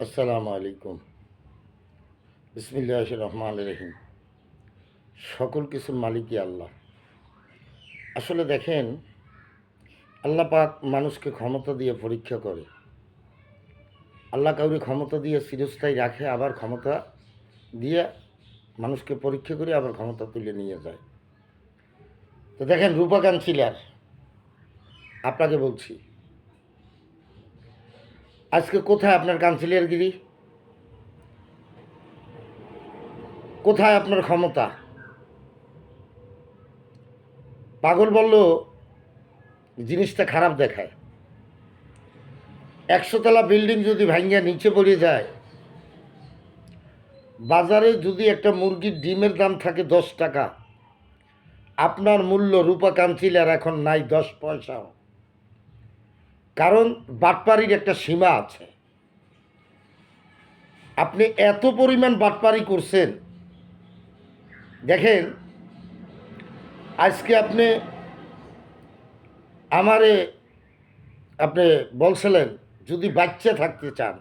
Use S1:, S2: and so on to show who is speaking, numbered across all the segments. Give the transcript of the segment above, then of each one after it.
S1: আসসালামু আলাইকুম। বিসমিল্লাহির রহমানির রহিম। সকল কিছুর মালিকই আল্লাহ। আসলে দেখেন, আল্লাহ পাক মানুষকে ক্ষমতা দিয়ে পরীক্ষা করে। আল্লাহ কাউকে ক্ষমতা দিয়ে চিরস্থায়ী রাখে, আবার ক্ষমতা দিয়ে মানুষকে পরীক্ষা করে আবার ক্ষমতা তুলে নিয়ে যায়। তো দেখেন, রূপা কাউন্সিলর, আপনাকে বলছি, আজকে কোথায় আপনার কাউন্সিলরগিরি? কোথায় আপনার ক্ষমতা? পাগল বলল জিনিসটা খারাপ দেখায়। 100 তলা বিল্ডিং যদি ভাঙ্গিয়া নিচে পড়ে যায়, বাজারে যদি একটা মুরগির ডিমের দাম থাকে 10 টাকা, আপনার মূল্য রূপা কাউন্সিলর এখন নাই 10 পয়সাও। কারণ বাটপাড়ির একটা সীমা আছে। আপনি এত পরিমাণ বাটপাড়ি করছেন। দেখেন, আজকে আপনি আমারে আপনি বলছিলেন যদি বাচ্চা থাকতে চান,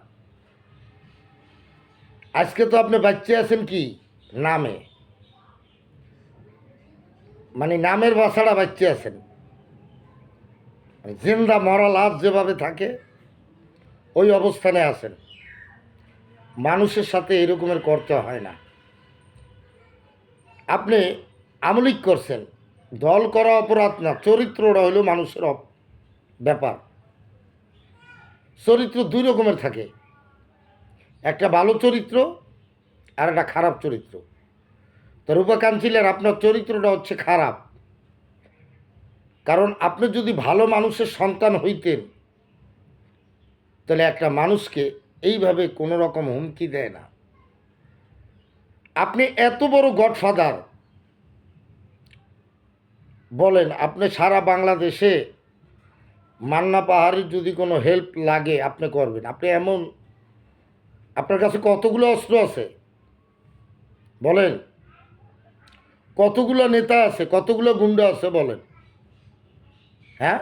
S1: আজকে তো আপনি বাচ্চা আছেন কি নামে, মানে নামের বাসাটা বাচ্চা আছেন। জিন্দা মরা লাশ যেভাবে থাকে ওই অবস্থানে আছেন। মানুষের সাথে এরকমের করতে হয় না। আপনি আমলিক করছেন, দল করা অপরাধ না, চরিত্রটা হলো মানুষের ব্যাপার। চরিত্র দুই রকমের থাকে, একটা ভালো চরিত্র আর একটা খারাপ চরিত্র। তো রূপা কাউন্সিলর, আপনার চরিত্রটা হচ্ছে খারাপ। কারণ আপনি যদি ভালো মানুষের সন্তান হইতেন, তাহলে একটা মানুষকে এইভাবে কোনো রকম হুমকি দেয় না। আপনি এত বড় গডফাদার বলেন, আপনি সারা বাংলাদেশে মান্না পাহাড়ের যদি কোনো হেল্প লাগে আপনি করবেন। আপনি এমন, আপনার কাছে কতগুলো অস্ত্র আছে বলেন, কতগুলো নেতা আছে, কতগুলো গুন্ডা আছে বলেন। হ্যাঁ,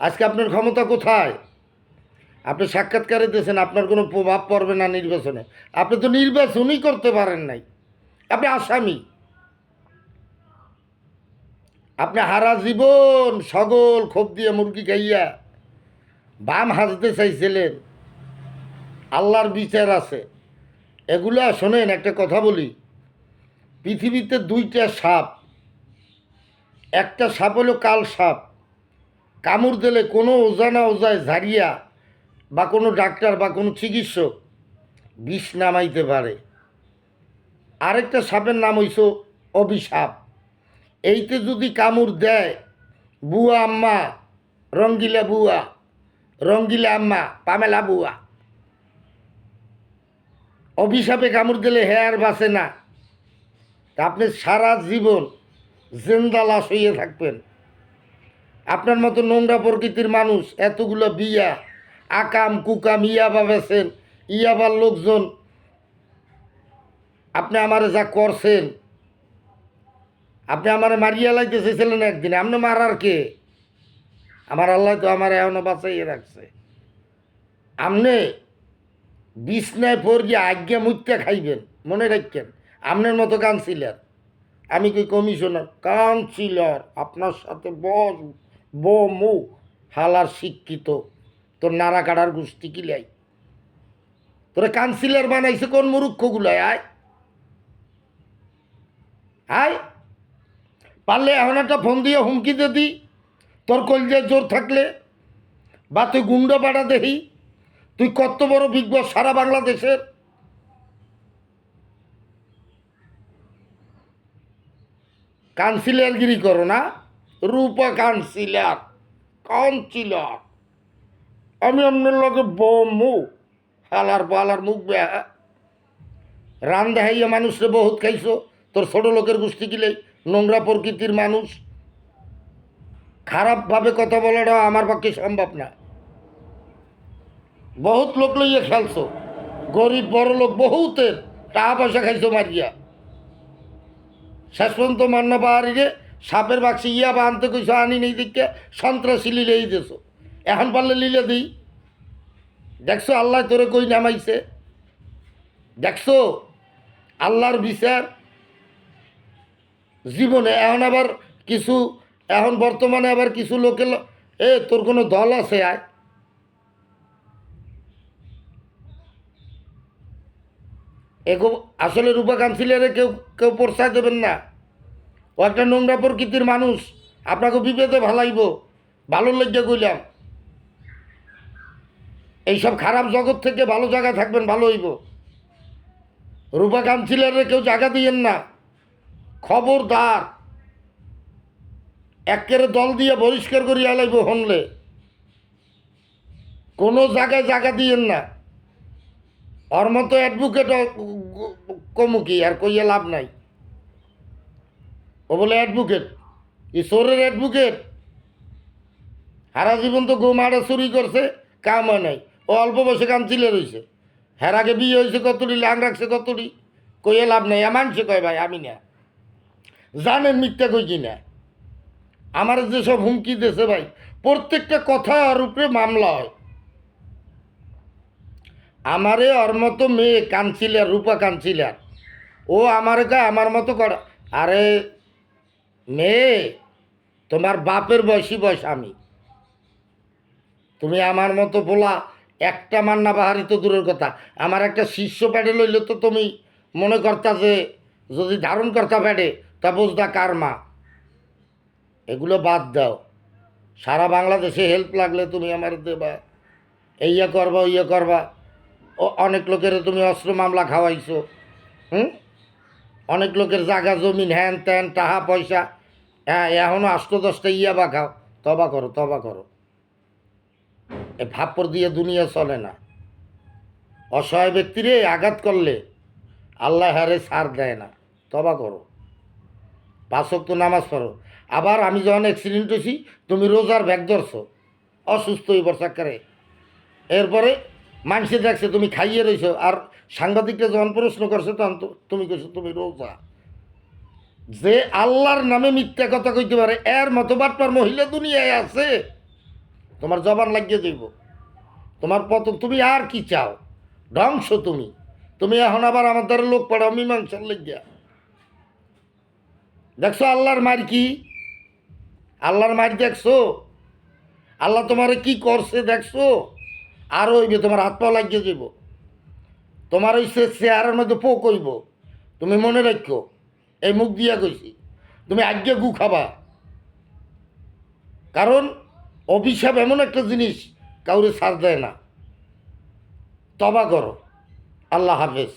S1: আজকে আপনার ক্ষমতা কোথায়? আপনি সাক্ষাৎকারে দিয়েছেন আপনার কোনো প্রভাব পড়বে না নির্বাচনে। আপনি তো নির্বাচনই করতে পারেন নাই, আপনি আসামি। আপনি হারা জীবন সগল ক্ষোভ দিয়ে মুরগি খাইয়া বাম হাসতে চাইছিলেন। আল্লাহর বিচার আছে। এগুলা শোনেন, একটা কথা বলি, পৃথিবীতে দুইটা সাপ। একটা সাপ হলো কাল সাপ, কামড় দিলে কোনো ওজা না ওজায় ঝাড়িয়া বা কোনো ডাক্তার বা কোনো চিকিৎসক বিষ নামাইতে পারে। আরেকটা সাপের নাম হইল অভিশাপ। এইতে যদি কামড় দেয়, বুয়া আম্মা, রঙ্গিলা বুয়া, রঙ্গিলা আম্মা, পামেলা বুয়া, অভিশাপে কামড় দিলে হে আর বাঁচে না। তা আপনি সারা জীবন জেন্দা লাশ হইয়া থাকবেন। আপনার মতো নোংরা প্রকৃতির মানুষ এতগুলো বিয়া আকাম কুকাম ইয়াবা বেছেন, ইয়াবার লোকজন আপনি আমারে যা করছেন। আপনি আমারে মারিয়া লাইতে চেয়েছিলেন একদিন, আপনি মারার কে? আমার আল্লাহ তো আমার এখনো বাঁচাইয়ে রাখছে। আপনি বিছনায় পড়িয়ে আজ্ঞা মুত্যা খাইবেন, মনে রাখবেন। আপনার মতো কাউন্সিলর, আমি কি কমিশনার? কাউন্সিলর আপনার সাথে বস বমু হালার শিক্ষিত, তোর নাড়া কাটার গোষ্ঠী কিলাই তোরা কাউন্সিলর বানাইছে কোন মুরুক্ষগুলায়? আয় আয়, পারলে এখন একটা ফোন দিয়ে হুমকি দিয়ে দিই, তোর কলজের জোর থাকলে, বা তুই গুন্ডা পাড়া দেহি। তুই কত বড় বিগ বস সারা বাংলাদেশের। কাউন্সিলরগিরি করো না, রূপা কাউন্সিলর, কাউন্সিলর। আমি আপনার লগে বমু হালার বালার মুখ বেহা রান দেখাইয়া মানুষরে বহুত খাইছো। তোর ছোট লোকের গোষ্ঠী গিলে নোংরা প্রকৃতির মানুষ, খারাপভাবে কথা বলাটা আমার পক্ষে সম্ভব না। বহুত লোক লইয়া খেলছো, গরিব বড় লোক বহুতের টাকা পয়সা খাইছো মারিয়া। শেষ পর্যন্ত মান্না পাহাড়িরে সাপের বাক্সে ইয়া বা আনতে কইছো, আনি নেই দিকে সন্ত্রাসী লিলেই দিছো। এখন পারলে লিলে দিই, দেখছো আল্লাহ তোরে কই নামাইছে? দেখছো আল্লাহর বিচার জীবনে। এখন আবার কিছু, এখন বর্তমানে আবার কিছু লোকে তোর কোনো দল আছে আয়, এগো আসলে রূপা কাউন্সিলরে কেউ কেউ প্রশ্রয় দেবেন না। ও একটা নোংরা প্রকৃতির মানুষ, আপনাকে বিপদে ভালাইব, ভালো লজ্জা কইলাম। এইসব খারাপ জগৎ থেকে ভালো জায়গায় থাকবেন, ভালো হইব। রূপা কাউন্সিলরে কেউ জায়গা দিয়েন না, খবরদার। একের দল দিয়ে বহিষ্কার করিয়া লাইব হনলে, কোনো জায়গায় জায়গা দিয়েন না। ওর মতো অ্যাডভোকেট কমুকি আর কইয়া লাভ নাই। ও বলে অ্যাডভোকেট, ঈশ্বরের অ্যাডভোকেট। সারা জীবন তো গো মারা চুরি করছে, কাম হয় নাই। ও অল্প বয়সে কাউন্সিলর হয়েছে, হ্যার আগে বিয়ে হয়েছে কতটি, লাং রাখছে কতটি, কইয়া লাভ নাই। মানছে কয় ভাই আমি না, জানেন মিথ্যা কই কিনা। আমার যেসব হুমকি দিয়েছে ভাই, প্রত্যেকটা কথার উপরে মামলা হয়। আমারে ওর মতো মেয়ে কাউন্সিলর, রূপা কাউন্সিলর, ও আমার কা আমার মতো কর। আরে মেয়ে, তোমার বাপের বয়স আমি, তুমি আমার মতো বলা একটা মান্না বাহারি তো দূরের কথা, আমার একটা শীর্ষ প্যাডে লইলে তো তুমি মনে করতা যে যদি ধারণ করতা প্যাডে, তা বুঝদা কার মা। এগুলো বাদ দাও। সারা বাংলাদেশে হেল্প লাগলে তুমি আমার দেবা, ইয়ে করবা ইয়ে করবা। ও অনেক লোকের তুমি অস্ত্র মামলা খাওয়াইছো, হুম, অনেক লোকের জায়গা জমিন হ্যান ত্যান টাকা পয়সা, হ্যাঁ এখনও 8-10টা ইয়াবা খাও। তবা করো, তবা করো। এ ভাপ্পর দিয়ে দুনিয়া চলে না। অসহায় ব্যক্তিরে আঘাত করলে আল্লাহ হারে ছাড় দেয় না। তবা করো, 5 ওয়াক্ত নামাজ পড়ো। আবার আমি যখন অ্যাক্সিডেন্ট হয়েছি, তুমি রোজার ব্যাগ ধরছো, অসুস্থ হয়ে বর্ষাকারে। এরপরে মানুষে দেখছে তুমি খাইয়ে রয়েছো, আর সাংবাদিকরা যখন প্রশ্ন করছে তখন তুমি কইছো তুমি রোজা। যে আল্লাহর নামে মিথ্যা কথা কইতে পারে, এর মতো বাটপার মহিলা দুনিয়ায় আছে? তোমার জবান লাগিয়ে যাইব, তোমার পতন। তুমি আর কি চাও? ধ্বংস তুমি। তুমি এখন আবার আমার দ্বারা লোক পাঠাও মীমাংসার লেগিয়া। দেখছো আল্লাহর মার কি? আল্লাহর মার দেখছো? আল্লাহ তোমারে কি করছে দেখছো? আর হইবে, তোমার হাত পা লাগিয়ে যাইব, তোমার ওই চেয়ারের মধ্যে পোক হইব। তুমি মনে রাখো, এই মুখ দিয়া কইছি, তুমি আজ্ঞা গু খাবা। কারণ অভিশাপ এমন একটা জিনিস, কাউরে ছাড় দেয় না। তবা করো। আল্লাহ হাফেজ।